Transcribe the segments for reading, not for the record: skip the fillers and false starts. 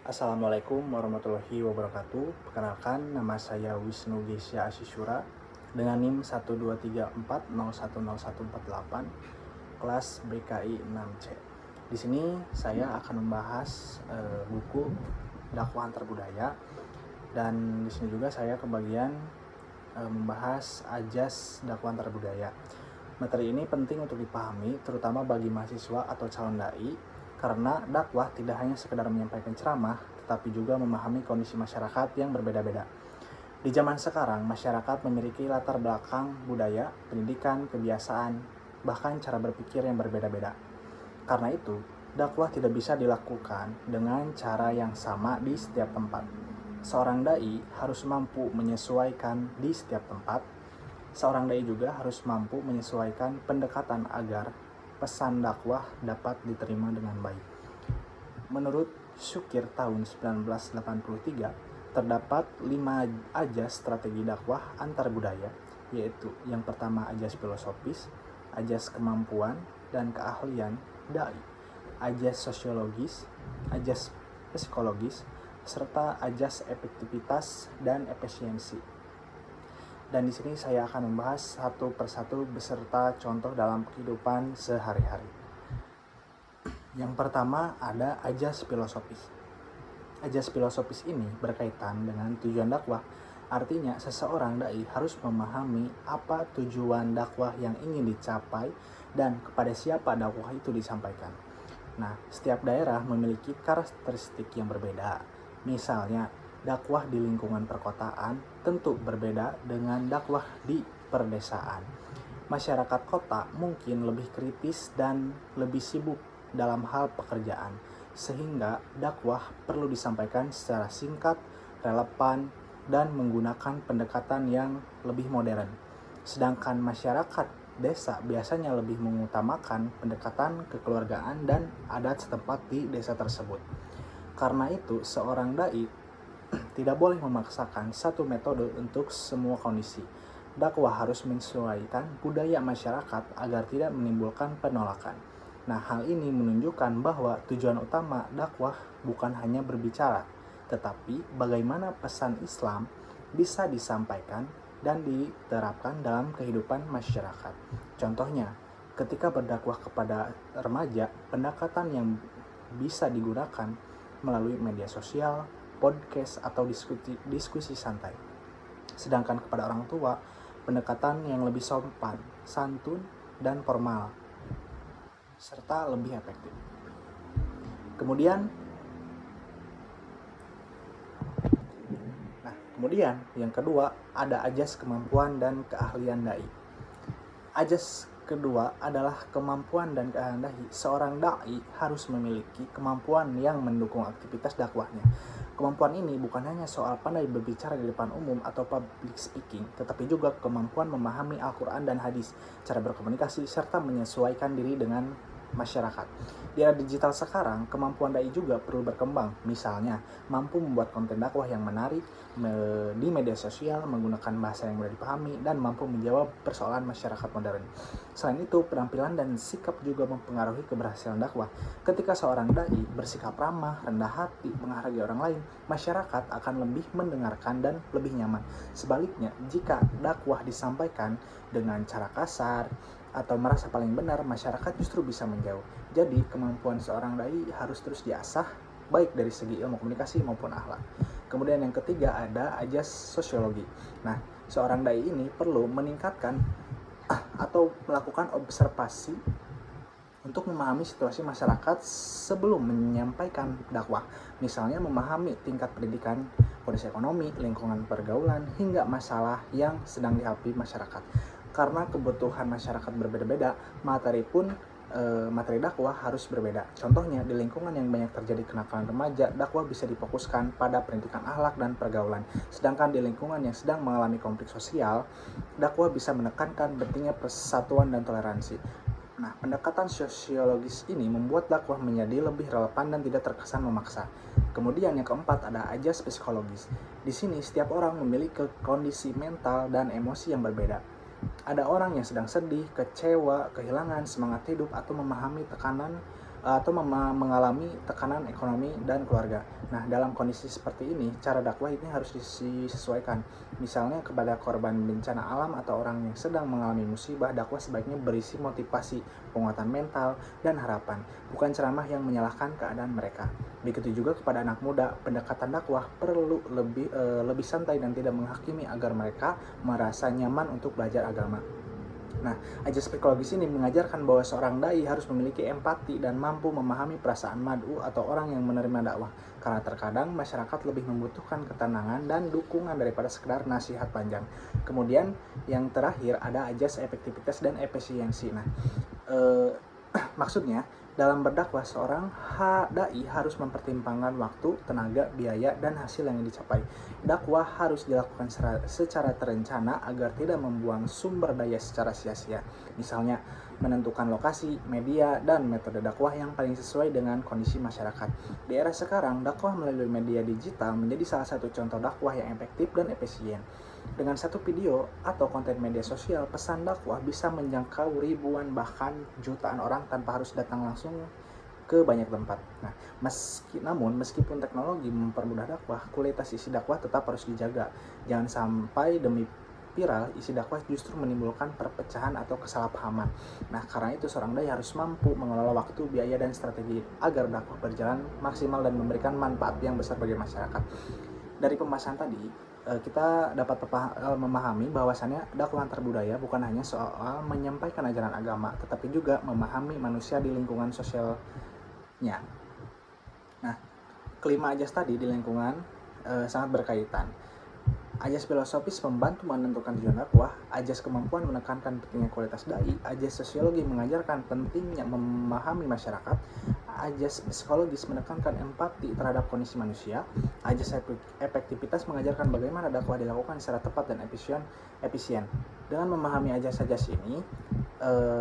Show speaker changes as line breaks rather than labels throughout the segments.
Assalamualaikum warahmatullahi wabarakatuh. Perkenalkan, nama saya Wisnu Gesya Asisura dengan NIM 12340101148, kelas BKI 6C. Di sini saya akan membahas buku dakwah antar budaya, dan di sini juga saya kebagian membahas ajas dakwah antar budaya. Materi ini penting untuk dipahami, terutama bagi mahasiswa atau calon dai, karena dakwah tidak hanya sekedar menyampaikan ceramah, tetapi juga memahami kondisi masyarakat yang berbeda-beda. Di zaman sekarang, masyarakat memiliki latar belakang budaya, pendidikan, kebiasaan, bahkan cara berpikir yang berbeda-beda. Karena itu, dakwah tidak bisa dilakukan dengan cara yang sama di setiap tempat. Seorang dai harus mampu menyesuaikan di setiap tempat. Seorang dai juga harus mampu menyesuaikan pendekatan agar pesan dakwah dapat diterima dengan baik. Menurut Syukir tahun 1983, terdapat 5 ajas strategi dakwah antar budaya, yaitu yang pertama ajas filosofis, ajas kemampuan dan keahlian dai, ajas sosiologis, ajas psikologis, serta ajas efektivitas dan efisiensi. Dan di sini saya akan membahas satu persatu beserta contoh dalam kehidupan sehari-hari. Yang pertama ada ajas filosofis. Ajas filosofis ini berkaitan dengan tujuan dakwah. Artinya seseorang dai harus memahami apa tujuan dakwah yang ingin dicapai dan kepada siapa dakwah itu disampaikan. Nah, setiap daerah memiliki karakteristik yang berbeda. Misalnya, dakwah di lingkungan perkotaan tentu berbeda dengan dakwah di perdesaan. Masyarakat kota mungkin lebih kritis dan lebih sibuk dalam hal pekerjaan, sehingga dakwah perlu disampaikan secara singkat, relevan, dan menggunakan pendekatan yang lebih modern. Sedangkan masyarakat desa biasanya lebih mengutamakan pendekatan kekeluargaan dan adat setempat di desa tersebut. Karena itu, seorang dai tidak boleh memaksakan satu metode untuk semua kondisi. Dakwah harus menyesuaikan budaya masyarakat agar tidak menimbulkan penolakan. Nah, hal ini menunjukkan bahwa tujuan utama dakwah bukan hanya berbicara, tetapi bagaimana pesan Islam bisa disampaikan dan diterapkan dalam kehidupan masyarakat. Contohnya, ketika berdakwah kepada remaja, pendekatan yang bisa digunakan melalui media sosial, podcast, atau diskusi santai. Sedangkan kepada orang tua, pendekatan yang lebih sopan, santun, dan formal, serta lebih efektif. Kemudian yang kedua ada ajas kemampuan dan keahlian dai. Ajas kedua adalah kemampuan dan keahlian dai. Seorang dai harus memiliki kemampuan yang mendukung aktivitas dakwahnya. Kemampuan ini bukan hanya soal pandai berbicara di depan umum atau public speaking, tetapi juga kemampuan memahami Al-Quran dan hadis, cara berkomunikasi, serta menyesuaikan diri dengan masyarakat. Di era digital sekarang, kemampuan dai juga perlu berkembang. Misalnya, mampu membuat konten dakwah yang menarik di media sosial, menggunakan bahasa yang mudah dipahami, dan mampu menjawab persoalan masyarakat modern. Selain itu, penampilan dan sikap juga mempengaruhi keberhasilan dakwah. Ketika seorang dai bersikap ramah, rendah hati, menghargai orang lain, masyarakat akan lebih mendengarkan dan lebih nyaman. Sebaliknya, jika dakwah disampaikan dengan cara kasar atau merasa paling benar, masyarakat justru bisa menjauh. Jadi, kemampuan seorang dai harus terus diasah, baik dari segi ilmu komunikasi maupun akhlak. Kemudian yang ketiga ada ajas sosiologi. Nah, seorang dai ini perlu meningkatkan atau melakukan observasi untuk memahami situasi masyarakat sebelum menyampaikan dakwah. Misalnya memahami tingkat pendidikan, kondisi ekonomi, lingkungan pergaulan, hingga masalah yang sedang dihadapi masyarakat. Karena kebutuhan masyarakat berbeda-beda, materi dakwah harus berbeda. Contohnya, di lingkungan yang banyak terjadi kenakalan remaja, dakwah bisa difokuskan pada pendidikan akhlak dan pergaulan. Sedangkan di lingkungan yang sedang mengalami konflik sosial, dakwah bisa menekankan pentingnya persatuan dan toleransi. Nah, pendekatan sosiologis ini membuat dakwah menjadi lebih relevan dan tidak terkesan memaksa. Kemudian yang keempat ada ajas psikologis. Di sini setiap orang memiliki kondisi mental dan emosi yang berbeda. Ada orang yang sedang sedih, kecewa, kehilangan semangat hidup, atau memahami tekanan atau mengalami tekanan ekonomi dan keluarga. Nah, dalam kondisi seperti ini, cara dakwah ini harus disesuaikan. Misalnya kepada korban bencana alam atau orang yang sedang mengalami musibah, dakwah sebaiknya berisi motivasi, penguatan mental, dan harapan, bukan ceramah yang menyalahkan keadaan mereka. Begitu juga kepada anak muda, pendekatan dakwah perlu lebih santai dan tidak menghakimi agar mereka merasa nyaman untuk belajar agama. Nah, ajas psikologis ini mengajarkan bahwa seorang dai harus memiliki empati dan mampu memahami perasaan mad'u atau orang yang menerima dakwah. Karena terkadang masyarakat lebih membutuhkan ketenangan dan dukungan daripada sekedar nasihat panjang. Kemudian yang terakhir ada ajas efektivitas dan efisiensi. Nah, maksudnya dalam berdakwah seorang dai harus mempertimbangkan waktu, tenaga, biaya, dan hasil yang dicapai. Dakwah harus dilakukan secara terencana agar tidak membuang sumber daya secara sia-sia. Misalnya, menentukan lokasi, media, dan metode dakwah yang paling sesuai dengan kondisi masyarakat. Di era sekarang, dakwah melalui media digital menjadi salah satu contoh dakwah yang efektif dan efisien. Dengan satu video atau konten media sosial, pesan dakwah bisa menjangkau ribuan bahkan jutaan orang tanpa harus datang langsung ke banyak tempat. Nah, meskipun teknologi mempermudah dakwah, kualitas isi dakwah tetap harus dijaga. Jangan sampai demi viral, isi dakwah justru menimbulkan perpecahan atau kesalahpahaman. Nah, karena itu seorang dai harus mampu mengelola waktu, biaya, dan strategi agar dakwah berjalan maksimal dan memberikan manfaat yang besar bagi masyarakat. Dari pembahasan tadi, kita dapat memahami bahwasannya dakwah antar budaya bukan hanya soal menyampaikan ajaran agama, tetapi juga memahami manusia di lingkungan sosialnya. Nah, kelima ajas tadi di lingkungan sangat berkaitan. Ajas filosofis membantu menentukan tujuan dakwah, ajas kemampuan menekankan pentingnya kualitas dai, ajas sosiologi mengajarkan pentingnya memahami masyarakat, ajas psikologis menekankan empati terhadap kondisi manusia, ajas efektivitas mengajarkan bagaimana dakwah dilakukan secara tepat dan efisien. Dengan memahami ajas-ajas ini,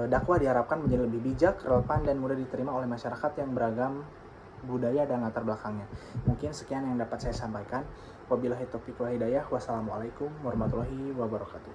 dakwah diharapkan menjadi lebih bijak, relevan, dan mudah diterima oleh masyarakat yang beragam budaya dan latar belakangnya. Mungkin sekian yang dapat saya sampaikan. Wabillahi taufiq wal hidayah. Wassalamualaikum warahmatullahi wabarakatuh.